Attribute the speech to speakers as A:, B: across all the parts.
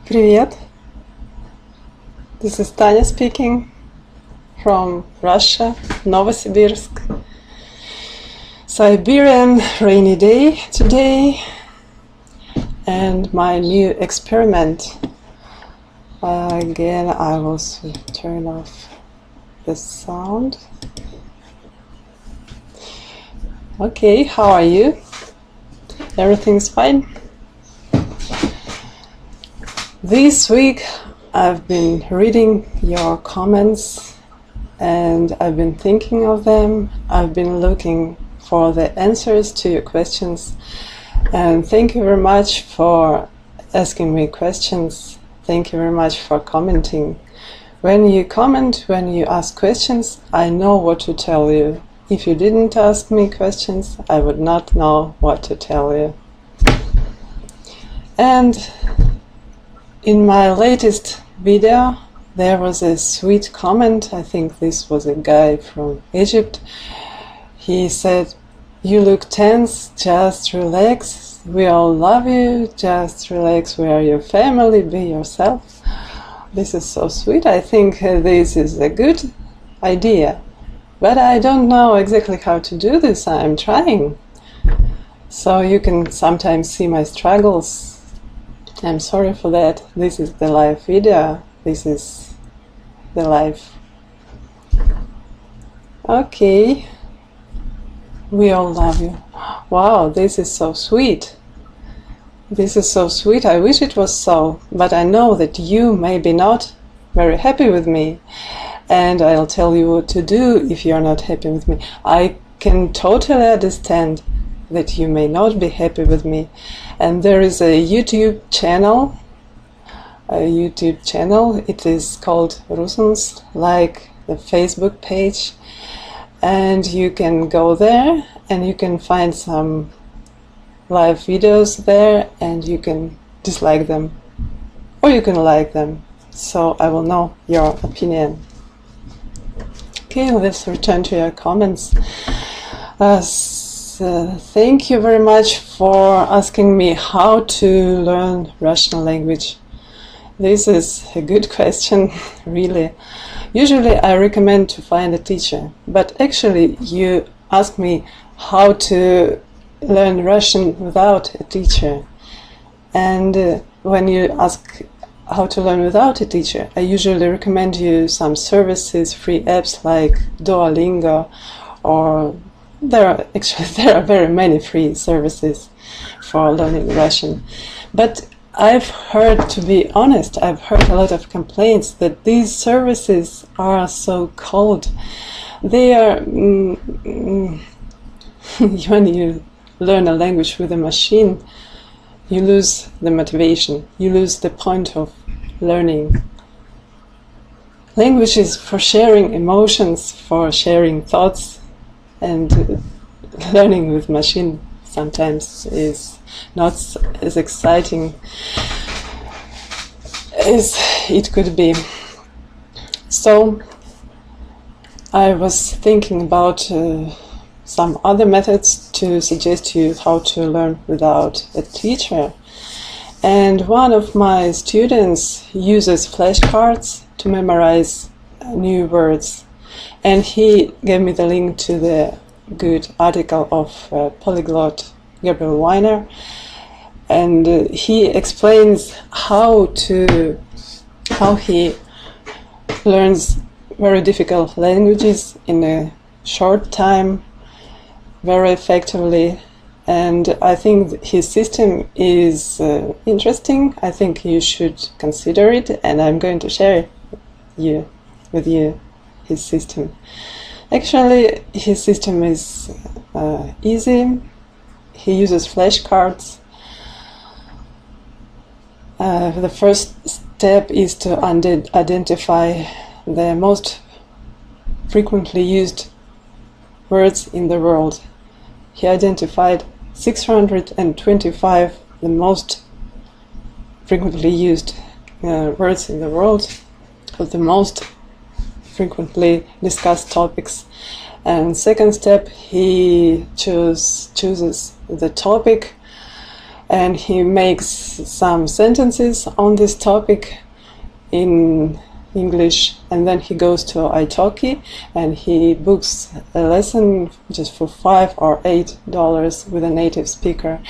A: Привет! This is Tanya speaking from Russia, Novosibirsk. Siberian rainy day today, and my new experiment. Again, I will turn off the sound. Okay, how are you? Everything's fine? This week I've been reading your comments and I've been thinking of them. I've been looking for the answers to your questions, and thank you very much for asking me questions. Thank you very much for commenting. When you comment, when you ask questions, I know what to tell you. If you didn't ask me questions, I would not know what to tell you. And in my latest video, there was a sweet comment. I think this was a guy from Egypt. He said, "You look tense, just relax. We all love you, just relax. We are your family, be yourself." This is so sweet. I think this is a good idea. But I don't know exactly how to do this. I'm trying. So you can sometimes see my struggles. I'm sorry for that. This is the live video. This is the life. Okay. We all love you. Wow, this is so sweet. This is so sweet. I wish it was so, but I know that you may be not very happy with me, and I'll tell you what to do if you're not happy with me. I can totally understand that you may not be happy with me. And there is a YouTube channel. It is called Russons, like the Facebook page. And you can go there and you can find some live videos there, and you can dislike them or you can like them. So I will know your opinion. Okay, let's return to your comments. Thank you very much for asking me how to learn Russian language. This is a good question, really. Usually I recommend to find a teacher, but actually you ask me how to learn Russian without a teacher. And when you ask how to learn without a teacher, I usually recommend you some services, free apps like Duolingo, or there are very many free services for learning Russian. But I've heard, to be honest, I've heard a lot of complaints that these services are so cold. They are, when you learn a language with a machine, you lose the motivation, you lose the point of learning. Language is for sharing emotions, for sharing thoughts, and learning with machine sometimes is not as exciting as it could be. So I was thinking about some other methods to suggest you how to learn without a teacher. And one of my students uses flashcards to memorize new words. And he gave me the link to the good article of polyglot Gabriel Weiner, and he explains how he learns very difficult languages in a short time, very effectively. And I think his system is interesting. I think you should consider it, and I'm going to share with you his system. Actually, his system is easy. He uses flashcards. The first step is to identify the most frequently used words in the world. He identified 625 the most frequently used words in the world, or the most frequently discussed topics. And second step, he chooses the topic and he makes some sentences on this topic in English, and then he goes to italki and he books a lesson just for $5 or $8 with a native speaker,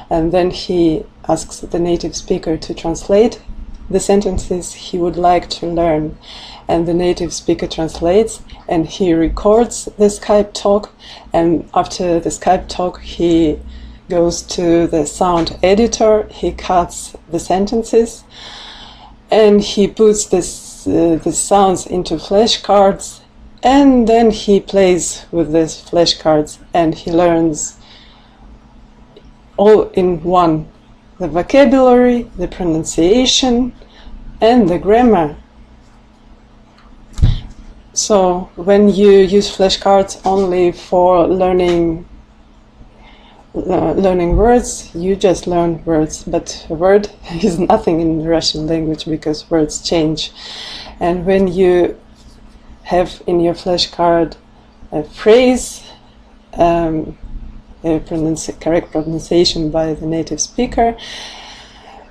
A: and then he asks the native speaker to translate the sentences he would like to learn, and the native speaker translates and he records the Skype talk, and after the Skype talk he goes to the sound editor, he cuts the sentences and he puts the sounds into flashcards, and then he plays with these flashcards and he learns all in one: the vocabulary, the pronunciation, and the grammar. So when you use flashcards only for learning words, you just learn words, but a word is nothing in the Russian language because words change. And when you have in your flashcard a phrase, correct pronunciation by the native speaker,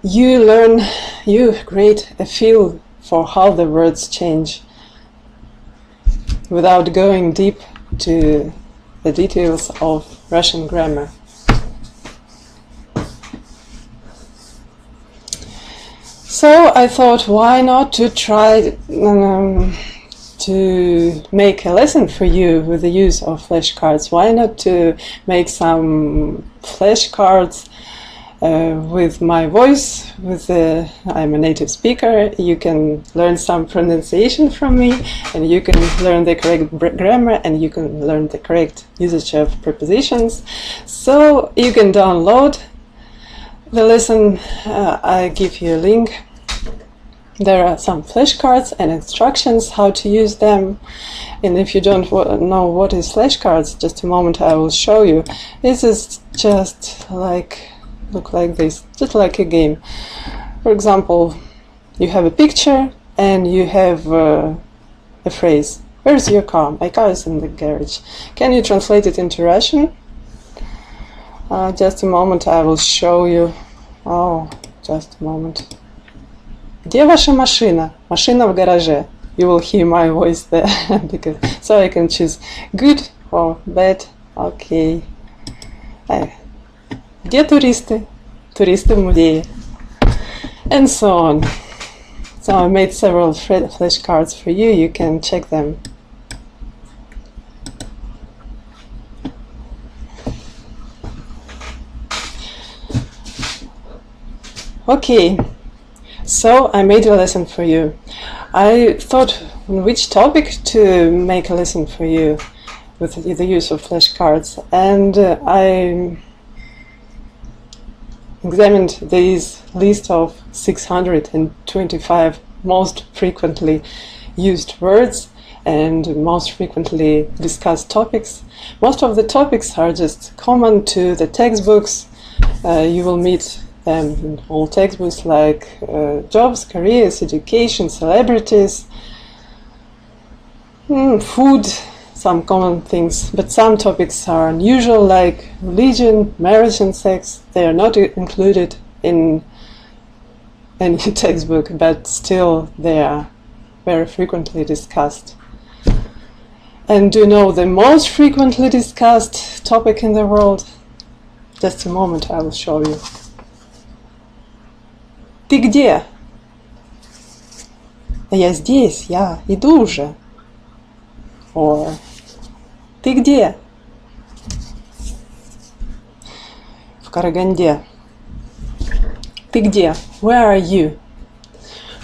A: you create a feel for how the words change without going deep to the details of Russian grammar. So I thought, why not to try to make a lesson for you with the use of flashcards? Why not to make some flashcards with my voice? I'm a native speaker. You can learn some pronunciation from me, and you can learn the correct grammar, and you can learn the correct usage of prepositions. So you can download the lesson. I give you a link. There are some flashcards and instructions how to use them. And if you don't know what is flashcards, just a moment, I will show you. This is just look like this, just like a game. For example, you have a picture and you have a phrase. Where's your car? My car is in the garage. Can you translate it into Russian? Just a moment, I will show you. Oh, just a moment. Где ваша машина? Машина в гараже. You will hear my voice there, so I can choose good or bad. Okay. Где туристы? Туристы в музее. And so on. So I made several flashcards for you. You can check them. Okay. So I made a lesson for you. I thought on which topic to make a lesson for you with the use of flashcards, and I examined this list of 625 most frequently used words and most frequently discussed topics. Most of the topics are just common to the textbooks. You will meet them in all textbooks, like jobs, careers, education, celebrities, food, some common things. But some topics are unusual, like religion, marriage and sex. They are not included in any textbook, but still they are very frequently discussed. And do you know the most frequently discussed topic in the world? Just a moment, I will show you. Ты где? Я здесь, я иду уже. Or ты где? В Караганде. Ты где? Where are you?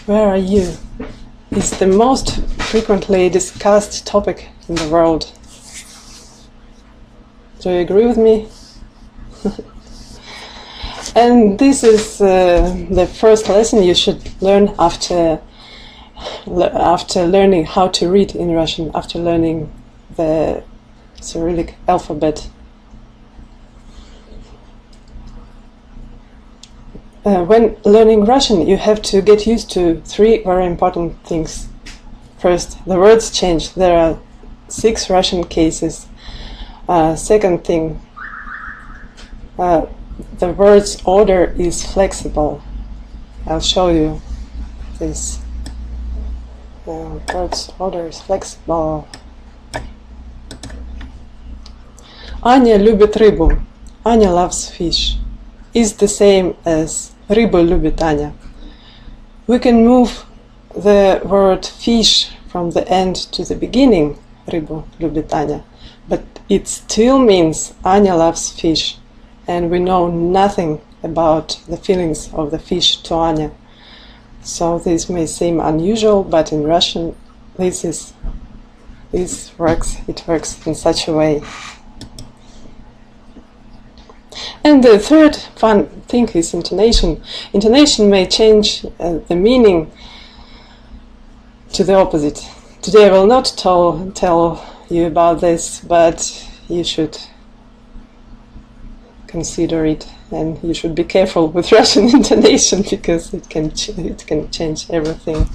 A: Where are you? It's the most frequently discussed topic in the world. Do you agree with me? And this is the first lesson you should learn after learning how to read in Russian, after learning the Cyrillic alphabet. When learning Russian, you have to get used to three very important things. First, the words change. There are 6 Russian cases. Second thing, the word's order is flexible. I'll show you this. The word's order is flexible. Аня любит рыбу. Anya loves fish. Is the same as рыбу любит Аня. We can move the word fish from the end to the beginning. Рыбу любит Аня. But it still means Anya loves fish. And we know nothing about the feelings of the fish to Anya. So this may seem unusual, but in Russian it works in such a way. And the third fun thing is intonation. Intonation may change the meaning to the opposite. Today I will not tell you about this, but you should consider it, and you should be careful with Russian intonation because it can change everything.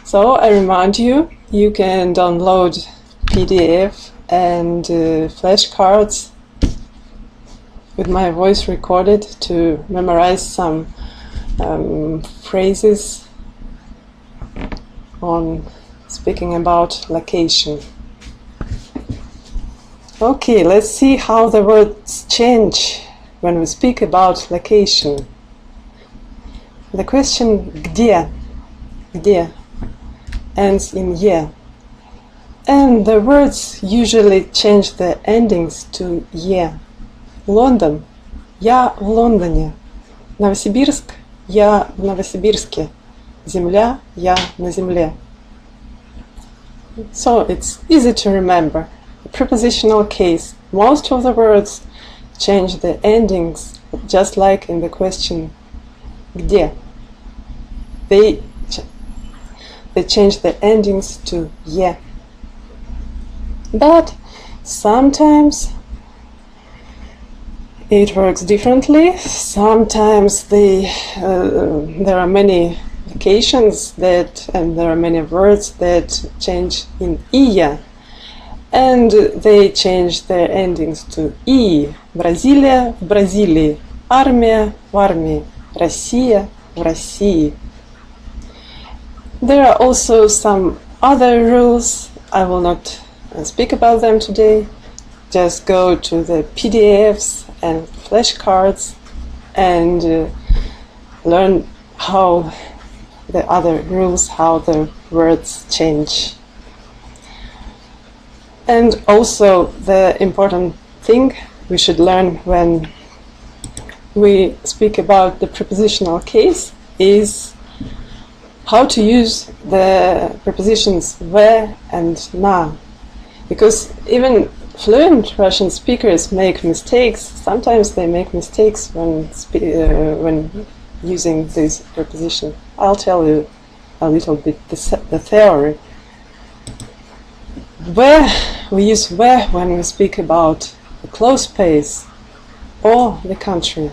A: So I remind you, you can download PDF and flashcards with my voice recorded to memorize some phrases on speaking about location. Okay, let's see how the words change when we speak about location. The question где ends in ye. And the words usually change the endings to ye. Лондон. Я в Лондоне. Новосибирск. Я в Новосибирске. Земля. Я на земле. So it's easy to remember. The prepositional case. Most of the words change the endings, just like in the question где. They change the endings to ye. But sometimes it works differently. Sometimes there are many locations and there are many words that change in ia, and they change their endings to и. Бразилия в Бразилии, армия в армии, Россия в России. There are also some other rules. I will not speak about them today. Just go to the PDFs and flashcards and learn how the other rules, how the words change. And also the important thing we should learn when we speak about the prepositional case is how to use the prepositions ve and na. Because even fluent Russian speakers make mistakes. Sometimes they make mistakes when using this preposition. I'll tell you a little bit the theory. Where we use where when we speak about a closed space or the country.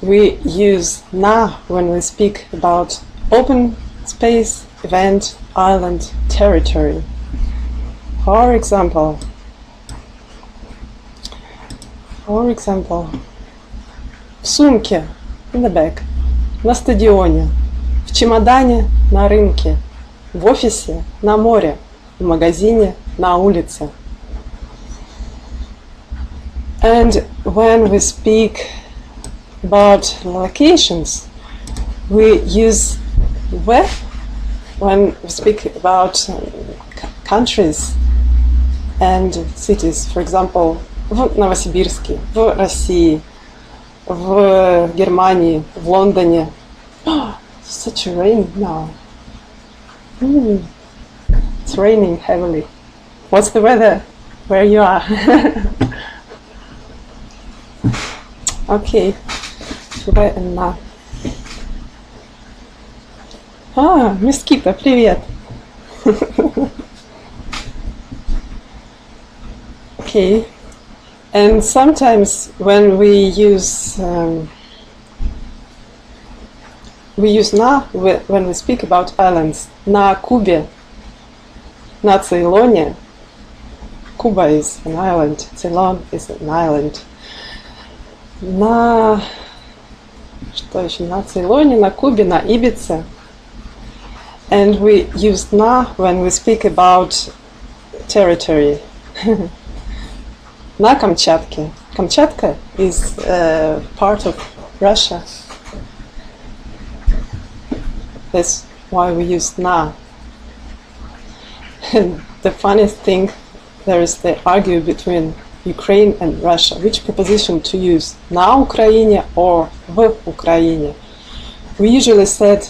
A: We use na when we speak about open space, event, island, territory. For example, в сумке, in the bag, на стадионе, в чемодане, на рынке, в офисе, на море, в магазине, на улице. And when we speak about locations, we use where when we speak about countries and cities. For example, в Новосибирске, в России, в Германии, в Лондоне. Such a rain now. It's raining heavily. What's the weather where you are? Okay. Мисс Кита, привет. Okay. And sometimes when we use на when we speak about islands. На Кубе, на Ceylon. Cuba is an island. Ceylon is an island. на... Что еще? На Цейлоне, на Кубе, на Ибице. And we use na when we speak about territory. На Камчатке. Kamchatka is part of Russia. That's why we use na. And the funniest thing, there is the argue between Ukraine and Russia. Which preposition to use? На Украине or в Украине? We usually said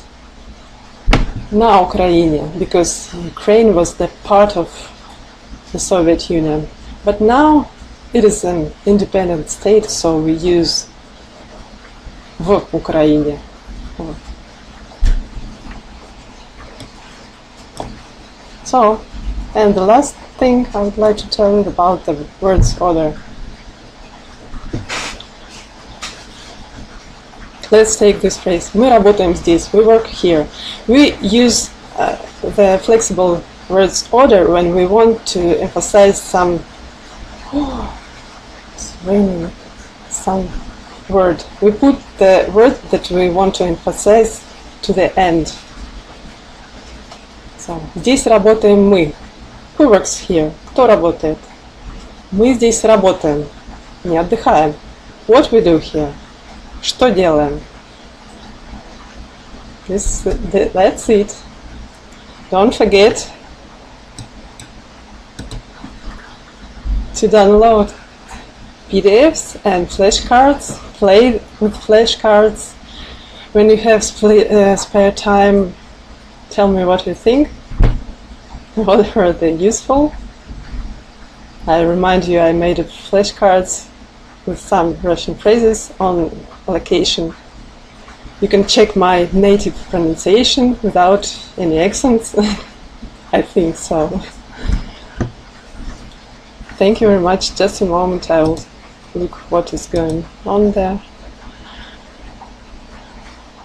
A: на Украине because Ukraine was the part of the Soviet Union. But now it is an independent state, so we use в Украине. So, and the last thing I would like to tell you about the words order. Let's take this phrase. Мы работаем здесь. We work here. We use the flexible words order when we want to emphasize some it's raining, some word. We put the word that we want to emphasize to the end. So, здесь работаем мы. Who works here? Кто работает? Мы здесь работаем. Не отдыхаем. What we do here? Что делаем? That's it. Don't forget to download PDFs and flashcards. Play with flashcards. When you have spare time, tell me what you think. Whether they're useful. I remind you I made flashcards with some Russian phrases on location. You can check my native pronunciation without any accents. I think so. Thank you very much. Just a moment, I will look what is going on there.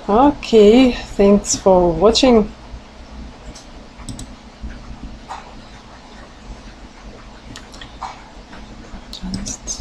A: Okay, thanks for watching. Just